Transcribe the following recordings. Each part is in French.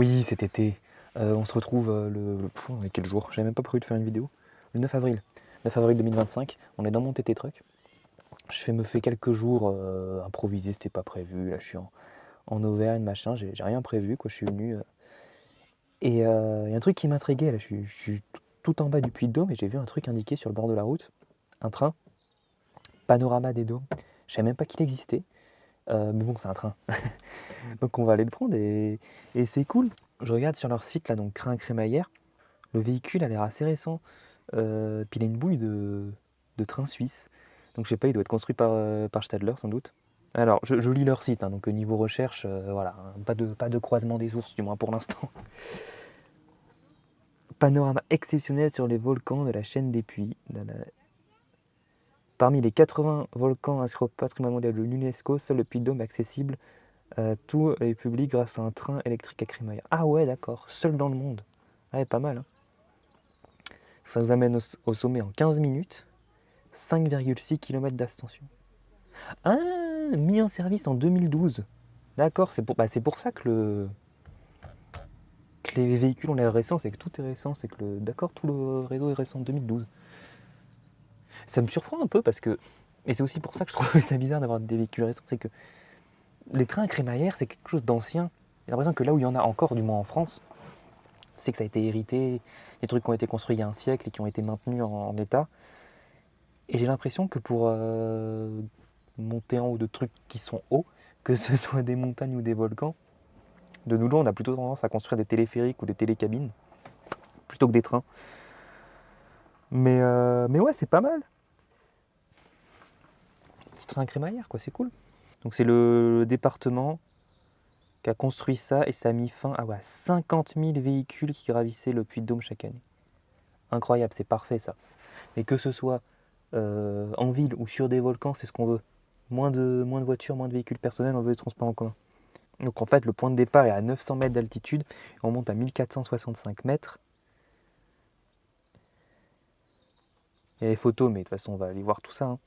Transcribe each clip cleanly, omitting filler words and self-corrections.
Oui, cet été, on se retrouve on est quel jour? J'avais même pas prévu de faire une vidéo. Le 9 avril. 9 avril 2025, on est dans mon TT truck. Me fais quelques jours improvisés, c'était pas prévu. Là, je suis en Auvergne, machin, j'ai rien prévu, quoi. Je suis venu. Et il y a un truc qui m'intriguait, là. Je suis tout en bas du Puy-de-Dôme et j'ai vu un truc indiqué sur le bord de la route. Un train, panorama des Dômes. Je savais même pas qu'il existait. Mais bon, c'est un train. Donc on va aller le prendre et c'est cool. Je regarde sur leur site, là, donc Crin Crémaillère. Le véhicule a l'air assez récent. Puis il a une bouille de train suisse. Donc je sais pas, il doit être construit par Stadler sans doute. Alors, je lis leur site, hein, donc niveau recherche, voilà, hein, pas de croisement des ours, du moins pour l'instant. Panorama exceptionnel sur les volcans de la chaîne des Puys. Parmi les 80 volcans inscrits au patrimoine mondial de l'UNESCO, seul le Puy-de-Dôme est accessible à tous les publics grâce à un train électrique à crémaillère. Ah ouais, d'accord, seul dans le monde. Ouais, pas mal. Hein. Ça nous amène au sommet en 15 minutes, 5,6 km d'ascension. Ah, mis en service en 2012. D'accord, c'est pour ça que les véhicules ont l'air récents, c'est que tout est récent, c'est que d'accord, tout le réseau est récent de 2012. Ça me surprend un peu parce que, et c'est aussi pour ça que je trouve ça bizarre d'avoir des véhicules récents, c'est que les trains à crémaillère, c'est quelque chose d'ancien. J'ai l'impression que là où il y en a encore, du moins en France, c'est que ça a été hérité, des trucs qui ont été construits il y a un siècle et qui ont été maintenus en état. Et j'ai l'impression que pour monter en haut de trucs qui sont hauts, que ce soit des montagnes ou des volcans, de nos jours, on a plutôt tendance à construire des téléphériques ou des télécabines plutôt que des trains. Mais ouais, c'est pas mal. Petit train à crémaillère, quoi, c'est cool. Donc c'est le département qui a construit ça et ça a mis fin à 50 000 véhicules qui gravissaient le Puy-de-Dôme chaque année. Incroyable, c'est parfait ça. Et que ce soit en ville ou sur des volcans, c'est ce qu'on veut. Moins de voitures, moins de véhicules personnels, on veut les transports en commun. Donc en fait, le point de départ est à 900 mètres d'altitude, on monte à 1465 mètres. Il y a les photos, mais de toute façon, on va aller voir tout ça. Hein.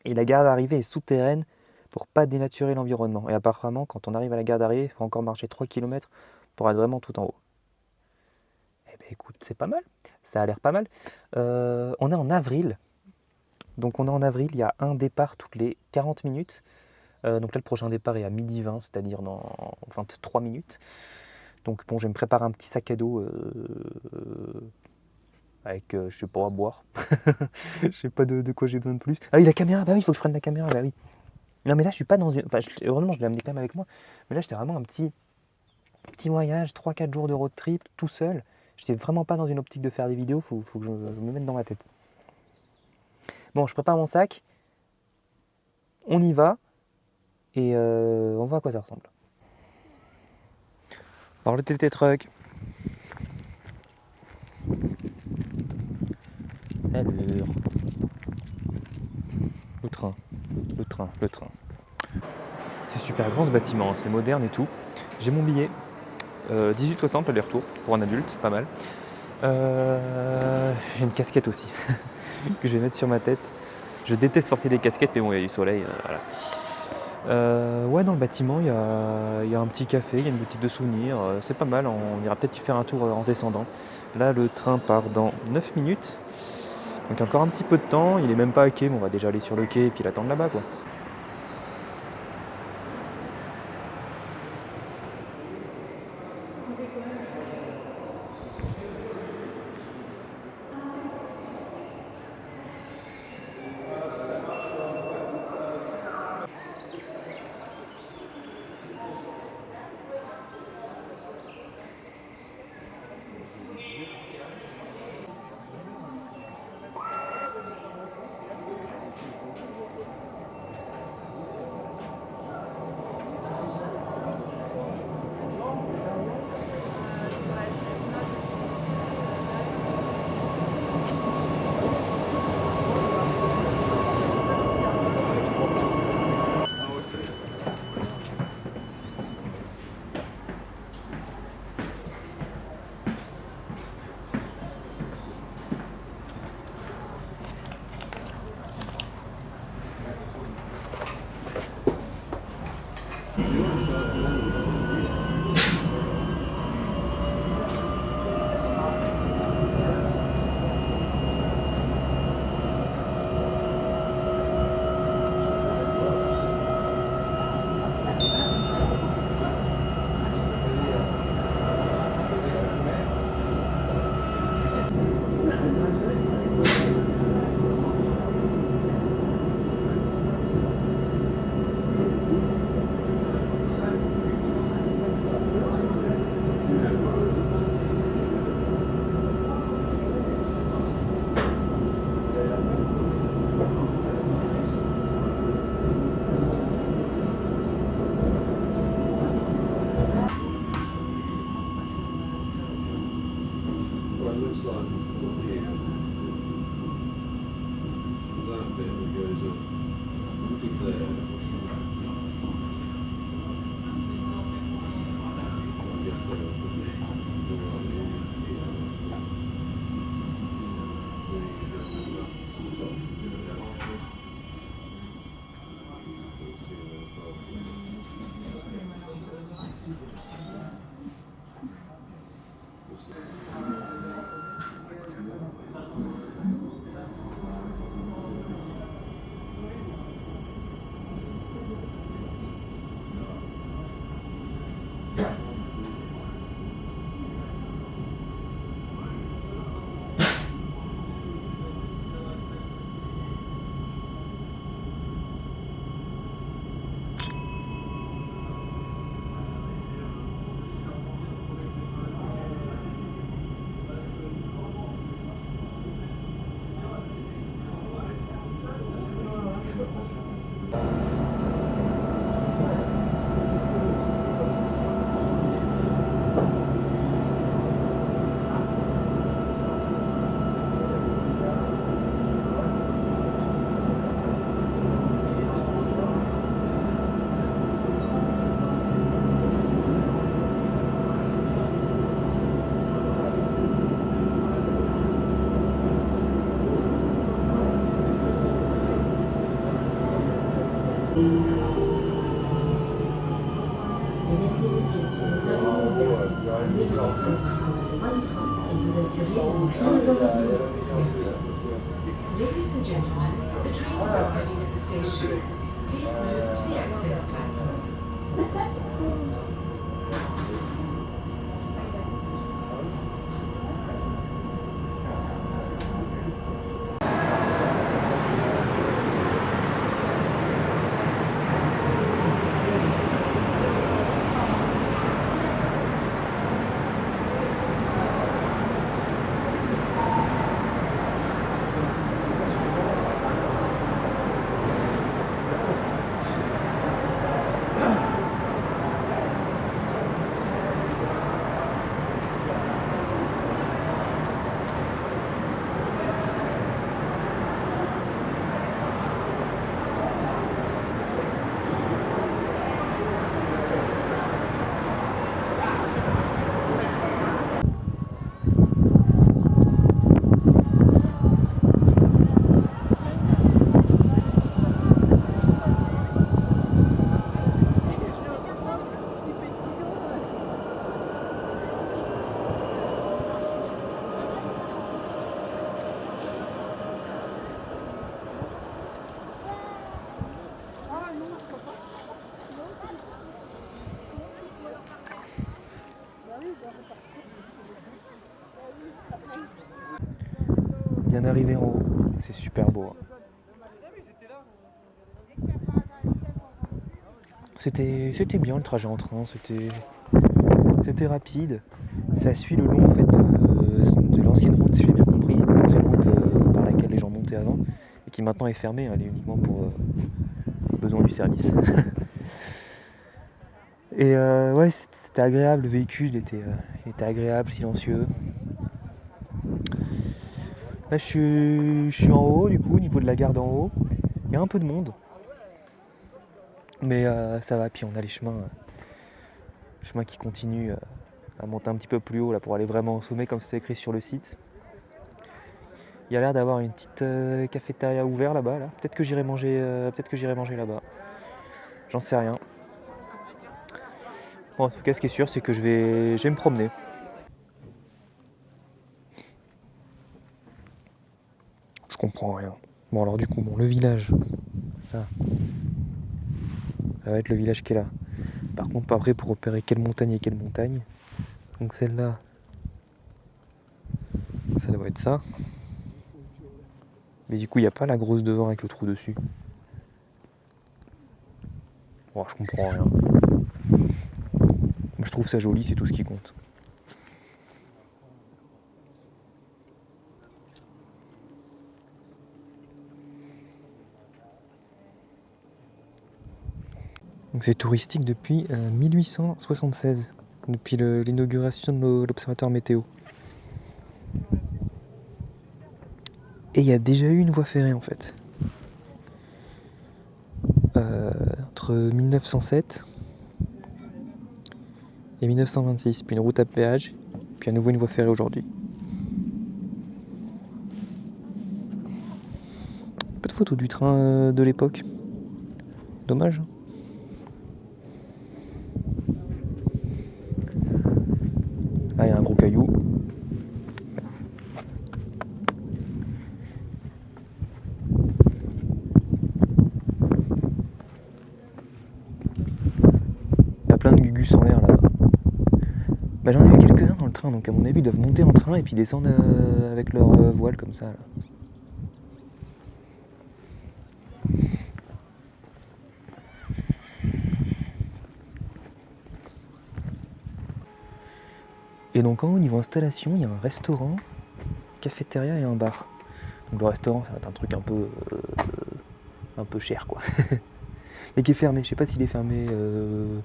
Et la gare d'arrivée est souterraine pour pas dénaturer l'environnement. Et apparemment, quand on arrive à la gare d'arrivée, il faut encore marcher 3 km pour être vraiment tout en haut. Eh bien écoute, c'est pas mal. Ça a l'air pas mal. On est en avril. Donc on est en avril, il y a un départ toutes les 40 minutes. Donc là, le prochain départ est à 12h20, c'est-à-dire dans 23 minutes. Donc bon, je vais me préparer un petit sac à dos avec, je sais pas, à boire. Je sais pas de quoi j'ai besoin de plus. Ah oui, la caméra, bah oui, il faut que je prenne la caméra, bah oui. Non mais là, je suis pas dans une... Enfin, heureusement, je l'ai amené quand même avec moi. Mais là, j'étais vraiment un petit voyage, 3-4 jours de road trip, tout seul. J'étais vraiment pas dans une optique de faire des vidéos, faut que je me mette dans ma tête. Bon, je prépare mon sac. On y va. Et on voit à quoi ça ressemble. Par le TT Truck. Alors, le train. C'est super grand ce bâtiment, c'est moderne et tout. J'ai mon billet, 18,60 aller-retour pour un adulte, pas mal. J'ai une casquette aussi que je vais mettre sur ma tête. Je déteste porter des casquettes, mais bon, il y a du soleil, voilà. Ouais, dans le bâtiment, il y a un petit café, il y a une boutique de souvenirs, c'est pas mal, on ira peut-être y faire un tour en descendant. Là, le train part dans 9 minutes, donc encore un petit peu de temps, il est même pas à quai, mais on va déjà aller sur le quai et puis l'attendre là-bas, quoi. looks like up here. That bit that goes up there. I guess they'll put the Ladies and gentlemen, the train is arriving at the station. Please move to the access platform. Bien arrivé en haut, c'est super beau. C'était bien le trajet en train, c'était rapide. Ça suit le long en fait de l'ancienne route, si j'ai bien compris, l'ancienne route par laquelle les gens montaient avant et qui maintenant est fermée, elle est uniquement pour besoin du service. Et ouais, c'était agréable, le véhicule il était agréable, silencieux. Là je suis en haut du coup, au niveau de la gare d'en haut. Il y a un peu de monde. Mais ça va, puis on a les chemins qui continuent à monter un petit peu plus haut là, pour aller vraiment au sommet comme c'était écrit sur le site. Il y a l'air d'avoir une petite cafétéria ouverte là-bas. Là. Peut-être que j'irai manger là-bas. J'en sais rien. Bon, en tout cas, ce qui est sûr, c'est que je vais me promener. Je comprends rien. Bon, alors du coup, le village, ça va être le village qui est là. Par contre, pas prêt pour repérer quelle montagne et quelle montagne. Donc celle-là, ça doit être ça. Mais du coup, il n'y a pas la grosse devant avec le trou dessus. Bon, je comprends rien. Je trouve ça joli, c'est tout ce qui compte. Donc c'est touristique depuis 1876, depuis l'inauguration de l'observatoire météo. Et il y a déjà eu une voie ferrée en fait. Entre 1907 et 1926, puis une route à péage, puis à nouveau une voie ferrée aujourd'hui. Pas de photo du train de l'époque. Dommage. Ah, il y a un gros caillou. Il y a plein de gugus en l'air là-bas. Bah, j'en ai vu quelques-uns dans le train, donc à mon avis ils doivent monter en train et puis descendre avec leur voile comme ça. Là. Et donc en haut, niveau installation, il y a un restaurant, cafétéria et un bar. Donc le restaurant, ça va être un truc un peu cher quoi. Mais qui est fermé. Je sais pas s'il est fermé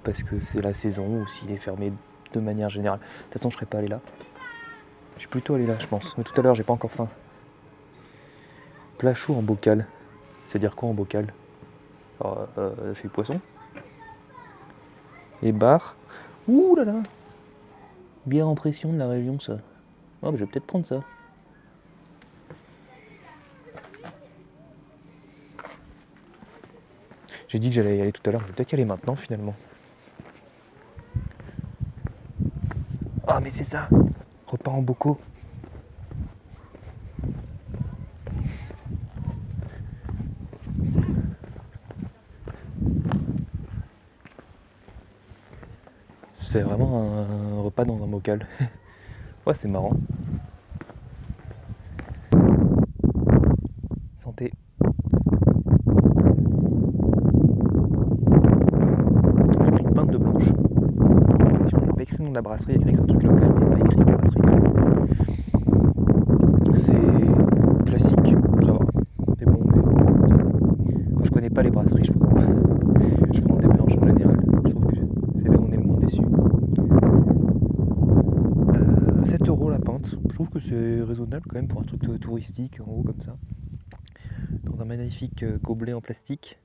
parce que c'est la saison ou s'il est fermé de manière générale. De toute façon, je serais pas allé là. Je suis plutôt allé là, je pense. Mais tout à l'heure, j'ai pas encore faim. Plat chaud en bocal. C'est-à-dire quoi en bocal? Alors, c'est du poisson. Et bar. Ouh là là. Bière en pression de la région, ça. Oh, bah, je vais peut-être prendre ça. J'ai dit que j'allais y aller tout à l'heure, je vais peut-être y aller maintenant finalement. Ah, mais c'est ça! Repas en bocaux. C'est vraiment un repas dans un bocal. Ouais, c'est marrant. Santé. J'ai pris une pinte de blanche. Il n'y a pas écrit le nom de la brasserie, il y a écrit que c'est un truc local, mais il n'y a pas écrit la brasserie. C'est classique, ça va. C'est bon, mais ça va. Quand je connais pas les brasseries, je prends des blanches en général. Je trouve que c'est là où on est le moins déçu. 7 € la pinte. Je trouve que c'est raisonnable quand même pour un truc touristique en haut comme ça. Dans un magnifique gobelet en plastique,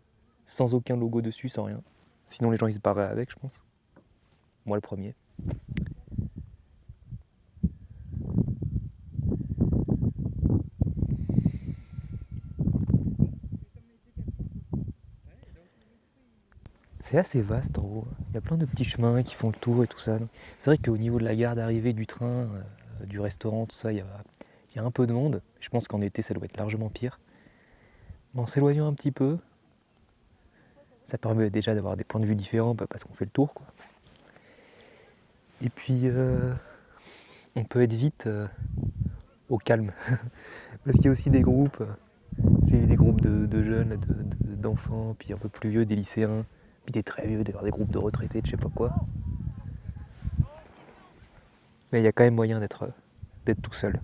sans aucun logo dessus, sans rien. Sinon les gens ils se barraient avec, je pense. Moi le premier. C'est assez vaste en haut. Il y a plein de petits chemins qui font le tour et tout ça. C'est vrai qu'au niveau de la gare d'arrivée du train, du restaurant, tout ça, il y a un peu de monde. Je pense qu'en été ça doit être largement pire. Mais en s'éloignant un petit peu, ça permet déjà d'avoir des points de vue différents parce qu'on fait le tour, quoi. Et puis on peut être vite au calme. Parce qu'il y a aussi des groupes. J'ai vu des groupes de jeunes, d'enfants, puis un peu plus vieux, des lycéens, puis des très vieux, des groupes de retraités, de je sais pas quoi. Mais il y a quand même moyen d'être tout seul.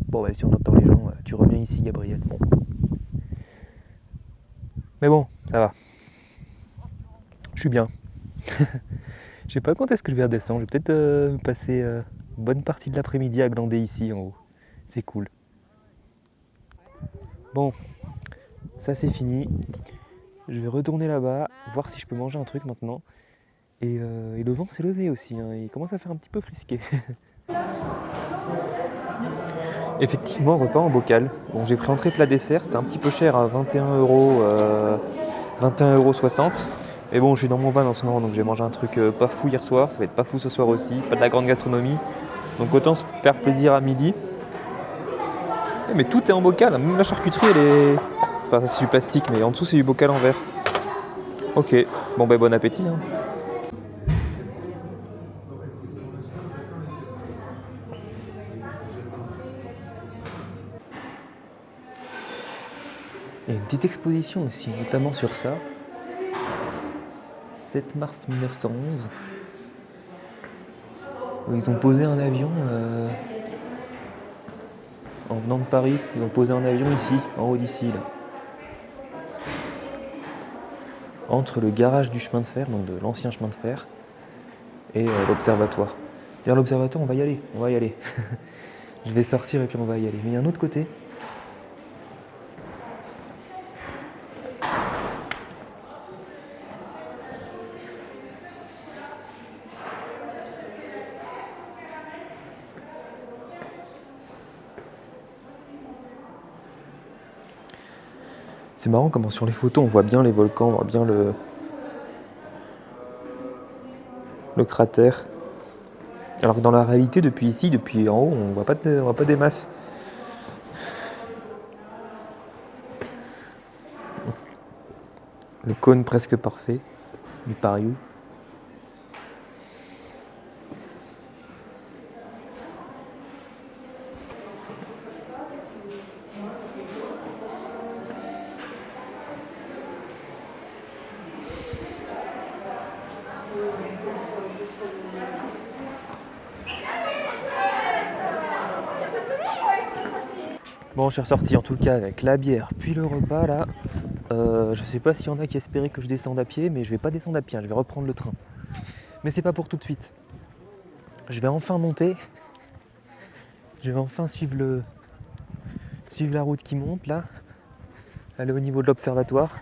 Bon, bah, si on entend les gens, tu reviens ici, Gabriel. Bon. Mais bon, ça va. Je suis bien. Je sais pas quand est-ce que je vais redescendre. Je vais peut-être passer une bonne partie de l'après-midi à glander ici en haut. C'est cool. Bon, ça c'est fini. Je vais retourner là-bas, voir si je peux manger un truc maintenant. Et le vent s'est levé aussi, hein. Il commence à faire un petit peu frisqué. Effectivement, repas en bocal. Bon, j'ai pris entrée plat dessert, c'était un petit peu cher à 21 €, 21,60 €. Mais bon, je suis dans mon van en ce moment, donc j'ai mangé un truc pas fou hier soir, ça va être pas fou ce soir aussi, pas de la grande gastronomie. Donc autant se faire plaisir à midi. Mais tout est en bocal, même la charcuterie elle est... Enfin ça c'est du plastique, mais en dessous c'est du bocal en verre. Ok, bon ben bon appétit, hein. Il y a une petite exposition aussi, notamment sur ça. 7 mars 1911. Où ils ont posé un avion en venant de Paris. Ils ont posé un avion ici, en haut d'ici, là. Entre le garage du chemin de fer, donc de l'ancien chemin de fer, et l'observatoire. D'ailleurs, l'observatoire, on va y aller. Je vais sortir et puis on va y aller. Mais il y a un autre côté. C'est marrant comment sur les photos on voit bien les volcans, on voit bien le cratère. Alors que dans la réalité, depuis ici, depuis en haut, on voit pas des masses. Le cône presque parfait du Pariou. Bon, je suis ressorti en tout cas avec la bière, puis le repas là. Je sais pas s'il y en a qui espéraient que je descende à pied, mais je vais pas descendre à pied, je vais reprendre le train. Mais c'est pas pour tout de suite. Je vais enfin monter. Je vais enfin suivre la route qui monte là. Aller au niveau de l'observatoire.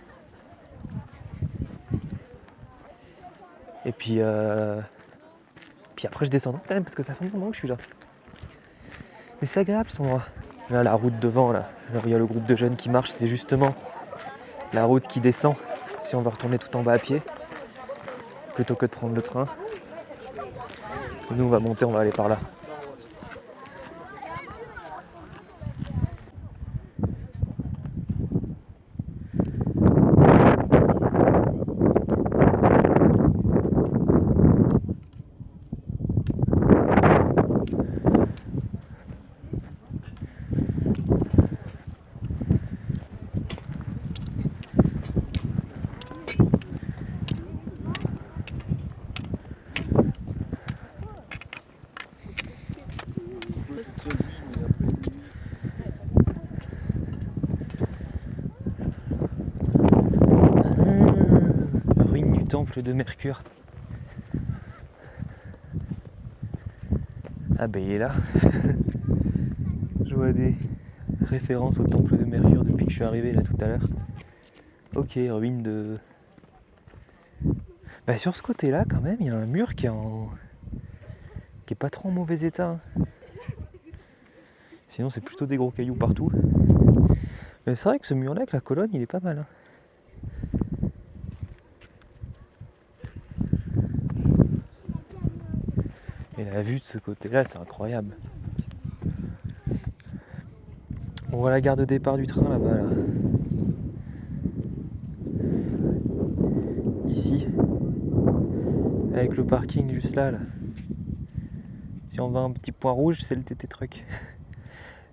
Et puis après je descends quand même parce que ça fait un moment que je suis là. Mais c'est agréable cet endroit. Là, la route devant, là, il y a le groupe de jeunes qui marche, c'est justement la route qui descend si on va retourner tout en bas à pied, plutôt que de prendre le train. Et nous, on va monter, on va aller par là. Ruine du temple de Mercure. Ah ben il est là. Je vois des références au temple de Mercure depuis que je suis arrivé là tout à l'heure. Ok, ruine de... Bah sur ce côté-là quand même, il y a un mur qui est pas trop en mauvais état. Sinon c'est plutôt des gros cailloux partout. Mais c'est vrai que ce mur-là avec la colonne, il est pas mal. Et la vue de ce côté-là, c'est incroyable. On voit la gare de départ du train là-bas. Là. Ici. Avec le parking juste là. Si on va à un petit point rouge, c'est le TT Truck.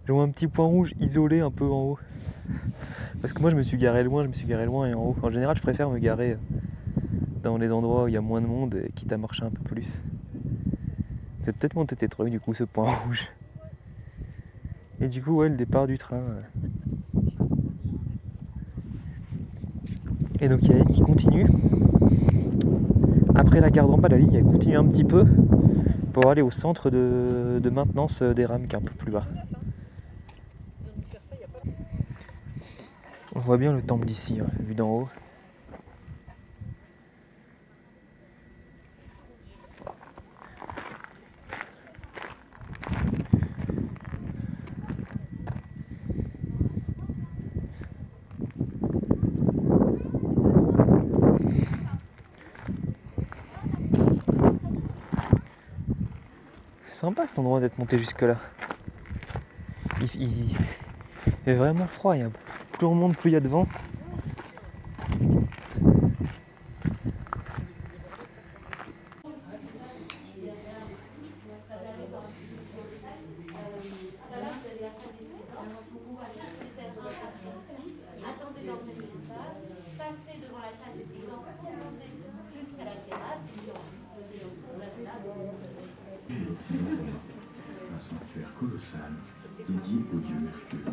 Je vois un petit point rouge isolé un peu en haut. Parce que moi je me suis garé loin et en haut. En général je préfère me garer dans les endroits où il y a moins de monde, quitte à marcher un peu plus. C'est peut-être mon TT Truck du coup ce point rouge. Et du coup ouais, le départ du train. Et donc il y a la ligne qui continue. Après la gare d'en bas, la ligne elle continue un petit peu pour aller au centre de maintenance des rames qui est un peu plus bas. On voit bien le temple d'ici, vu d'en haut. C'est sympa cet endroit d'être monté jusque là. Il est vraiment froid, plus on monte, plus il y a de vent. Un sanctuaire colossal dédié au dieu Mercure.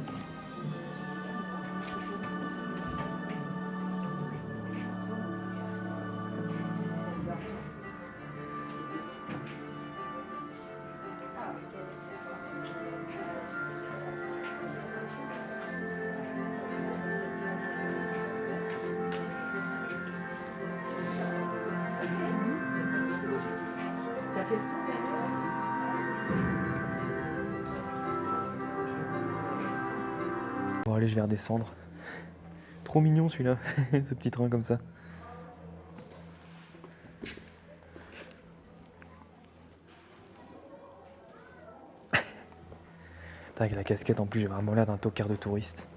fait le tour derrière. Bon allez, je vais redescendre. Trop mignon celui-là, ce petit train comme ça. Avec la casquette en plus, j'ai vraiment l'air d'un tocard de touriste.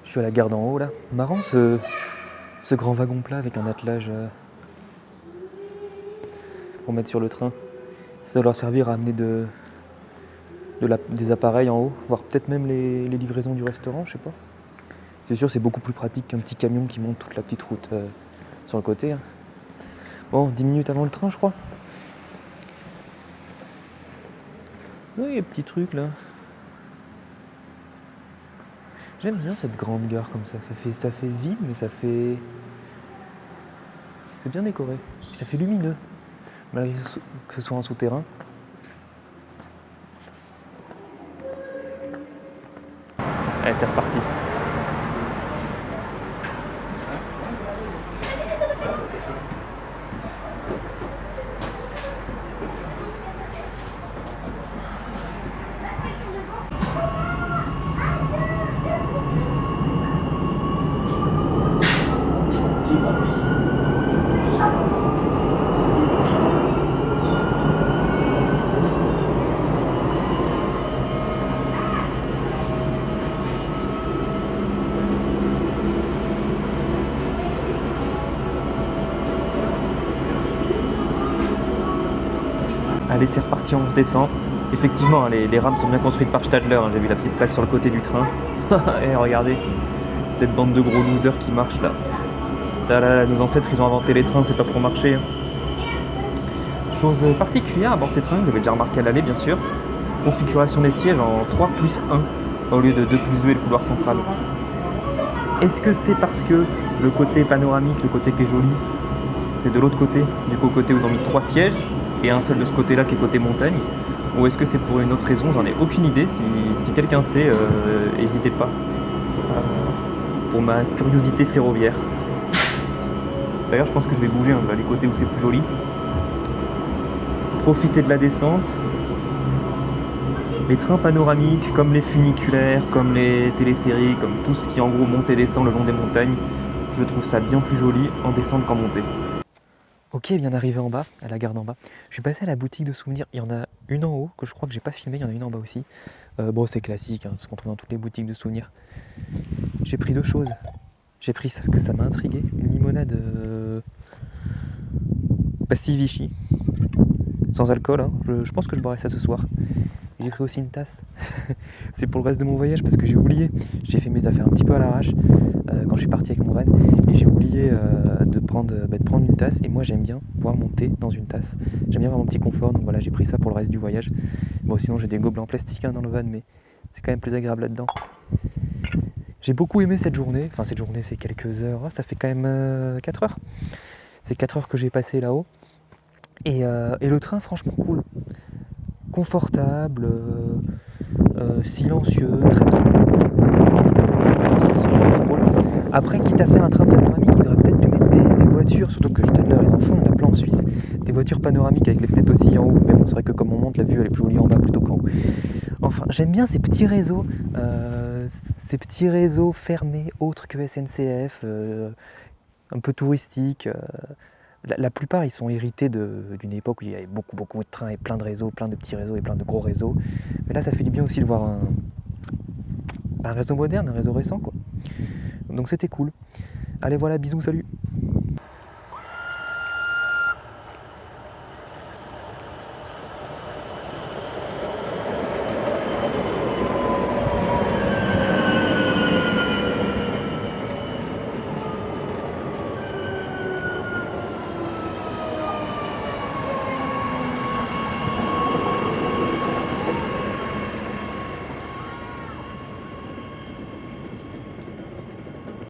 Je suis à la gare d'en haut là. Marrant ce grand wagon plat avec un attelage pour mettre sur le train. Ça doit leur servir à amener des appareils en haut, voire peut-être même les livraisons du restaurant, je sais pas. C'est sûr, c'est beaucoup plus pratique qu'un petit camion qui monte toute la petite route sur le côté. Hein. Bon, 10 minutes avant le train, je crois. Oui, il y a des petits trucs là. J'aime bien cette grande gare comme ça. Ça fait vide, mais ça fait. C'est bien décoré. Ça fait lumineux, malgré que ce soit un souterrain. Allez, c'est reparti. Allez, c'est reparti, on redescend. Effectivement, les rames sont bien construites par Stadler. Hein. J'ai vu la petite plaque sur le côté du train. Et regardez, cette bande de gros losers qui marche là. Talala, nos ancêtres, ils ont inventé les trains, c'est pas pour marcher. Hein. Chose particulière à bord de ces trains, que j'avais déjà remarqué à l'aller, bien sûr. Configuration des sièges en 3+1 au lieu de 2+2 et le couloir central. Est-ce que c'est parce que le côté panoramique, le côté qui est joli, c'est de l'autre côté, du côté où ils ont mis 3 sièges et un seul de ce côté-là qui est côté montagne, ou est-ce que c'est pour une autre raison? J'en ai aucune idée. Si quelqu'un sait, n'hésitez pas. Pour ma curiosité ferroviaire. D'ailleurs, je pense que je vais bouger, hein. Je vais aller côté où c'est plus joli. Profiter de la descente. Les trains panoramiques, comme les funiculaires, comme les téléphériques, comme tout ce qui en gros monte et descend le long des montagnes, je trouve ça bien plus joli en descente qu'en montée. Ok, bien arrivé en bas, à la gare d'en bas. Je suis passé à la boutique de souvenirs. Il y en a une en haut que je crois que j'ai pas filmé, il y en a une en bas aussi. Bon, c'est classique, hein, ce qu'on trouve dans toutes les boutiques de souvenirs. J'ai pris 2 choses. J'ai pris ça, que ça m'a intrigué, une limonade Pastis Vichy, sans alcool. Hein. Je pense que je boirai ça ce soir. J'ai pris aussi une tasse. C'est pour le reste de mon voyage parce que j'ai oublié. J'ai fait mes affaires un petit peu à l'arrache quand je suis parti avec mon van et j'ai oublié de prendre une tasse. Et moi j'aime bien pouvoir monter dans une tasse. J'aime bien avoir mon petit confort, donc voilà, j'ai pris ça pour le reste du voyage. Bon, sinon j'ai des gobelets en plastique dans le van, mais c'est quand même plus agréable là-dedans. J'ai beaucoup aimé cette journée. Enfin, cette journée, c'est quelques heures. Ça fait quand même 4 heures. C'est 4 heures que j'ai passé là-haut. Et le train, franchement cool. Confortable, silencieux, très très beau. Dans son rôle. Après, quitte à faire un train panoramique, ils auraient peut-être pu mettre des voitures, surtout que Stadler, ils en font, on a plein en Suisse, des voitures panoramiques avec les fenêtres aussi en haut. Mais bon, c'est vrai que comme on monte, la vue elle est plus jolie en bas plutôt qu'en haut. Enfin, j'aime bien ces petits réseaux fermés autres que SNCF, un peu touristiques. La plupart, ils sont hérités d'une époque où il y avait beaucoup de trains et plein de réseaux, plein de petits réseaux et plein de gros réseaux. Mais là, ça fait du bien aussi de voir un réseau moderne, un réseau récent, quoi. Donc c'était cool. Allez, voilà, bisous, salut!